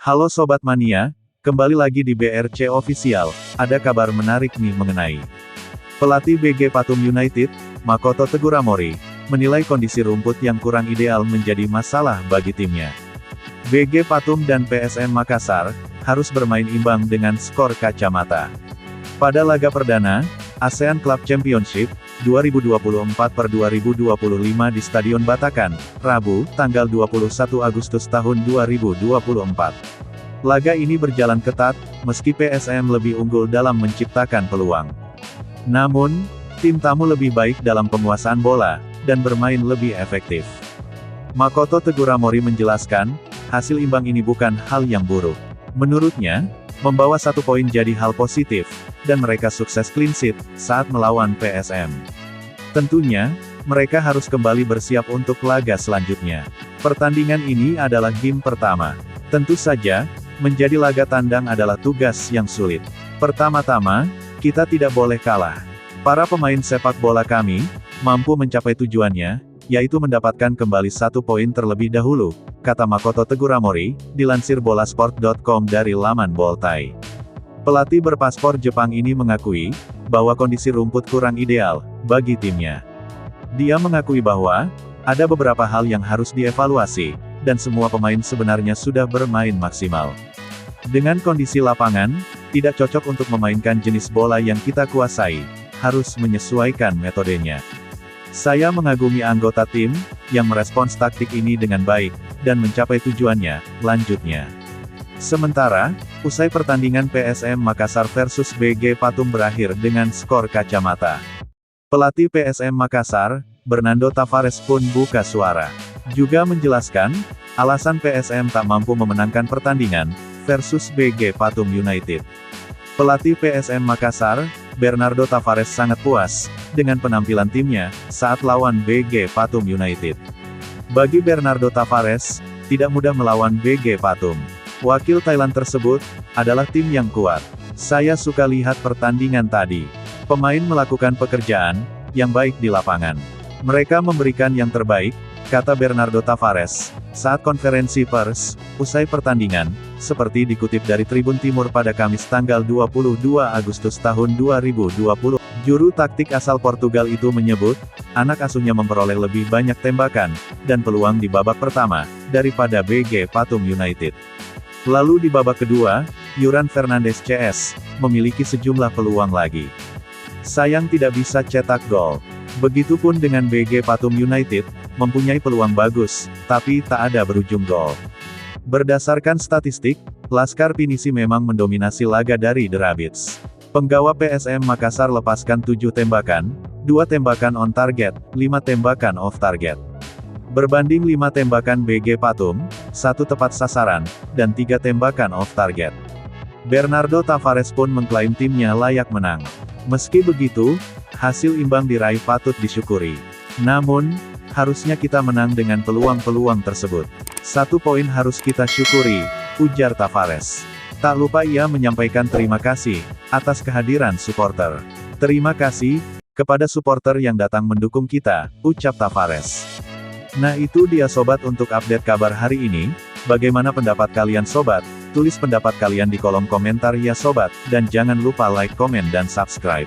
Halo Sobat Mania, kembali lagi di BRC Official, ada kabar menarik nih mengenai pelatih BG Pathum United, Makoto Teguramori, menilai kondisi rumput yang kurang ideal menjadi masalah bagi timnya. BG Pathum dan PSM Makassar, harus bermain imbang dengan skor kacamata. Pada laga perdana, ASEAN Club Championship, 2024/2025 di Stadion Batakan, Rabu, tanggal 21 Agustus tahun 2024. Laga ini berjalan ketat, meski PSM lebih unggul dalam menciptakan peluang. Namun, tim tamu lebih baik dalam penguasaan bola, dan bermain lebih efektif. Makoto Teguramori menjelaskan, hasil imbang ini bukan hal yang buruk. Menurutnya, membawa 1 poin jadi hal positif, dan mereka sukses clean sheet saat melawan PSM. Tentunya, mereka harus kembali bersiap untuk laga selanjutnya. Pertandingan ini adalah game pertama. Tentu saja, menjadi laga tandang adalah tugas yang sulit. Pertama-tama, kita tidak boleh kalah. Para pemain sepak bola kami, mampu mencapai tujuannya, yaitu mendapatkan kembali 1 poin terlebih dahulu, kata Makoto Teguramori, dilansir bolasport.com dari laman Boltai. Pelatih berpaspor Jepang ini mengakui, bahwa kondisi rumput kurang ideal, bagi timnya. Dia mengakui bahwa, ada beberapa hal yang harus dievaluasi, dan semua pemain sebenarnya sudah bermain maksimal. Dengan kondisi lapangan, tidak cocok untuk memainkan jenis bola yang kita kuasai, harus menyesuaikan metodenya. Saya mengagumi anggota tim, yang merespons taktik ini dengan baik, dan mencapai tujuannya, lanjutnya. Sementara, usai pertandingan PSM Makassar versus BG Pathum berakhir dengan skor kacamata. Pelatih PSM Makassar, Bernardo Tavares pun buka suara. Juga menjelaskan, alasan PSM tak mampu memenangkan pertandingan, versus BG Pathum United. Pelatih PSM Makassar, Bernardo Tavares sangat puas, dengan penampilan timnya, saat lawan BG Pathum United. Bagi Bernardo Tavares, tidak mudah melawan BG Pathum. Wakil Thailand tersebut, adalah tim yang kuat. Saya suka lihat pertandingan tadi. Pemain melakukan pekerjaan, yang baik di lapangan. Mereka memberikan yang terbaik, kata Bernardo Tavares, saat konferensi pers, usai pertandingan, seperti dikutip dari Tribun Timur pada Kamis tanggal 22 Agustus tahun 2020. Juru taktik asal Portugal itu menyebut, anak asuhnya memperoleh lebih banyak tembakan, dan peluang di babak pertama, daripada BG Pathum United. Lalu di babak kedua, Yuran Fernandes CS, memiliki sejumlah peluang lagi. Sayang tidak bisa cetak gol. Begitupun dengan BG Pathum United, mempunyai peluang bagus, tapi tak ada berujung gol. Berdasarkan statistik, Laskar Pinisi memang mendominasi laga dari The Rabbits. Penggawa PSM Makassar lepaskan 7 tembakan, 2 tembakan on target, 5 tembakan off target. Berbanding 5 tembakan BG Pathum, 1 tepat sasaran, dan 3 tembakan off target. Bernardo Tavares pun mengklaim timnya layak menang. Meski begitu, hasil imbang diraih patut disyukuri. Namun, harusnya kita menang dengan peluang-peluang tersebut. 1 poin harus kita syukuri, ujar Tavares. Tak lupa ia menyampaikan terima kasih, atas kehadiran supporter. Terima kasih, kepada supporter yang datang mendukung kita, ucap Tavares. Nah itu dia sobat untuk update kabar hari ini, bagaimana pendapat kalian sobat? Tulis pendapat kalian di kolom komentar ya sobat, dan jangan lupa like, komen dan subscribe.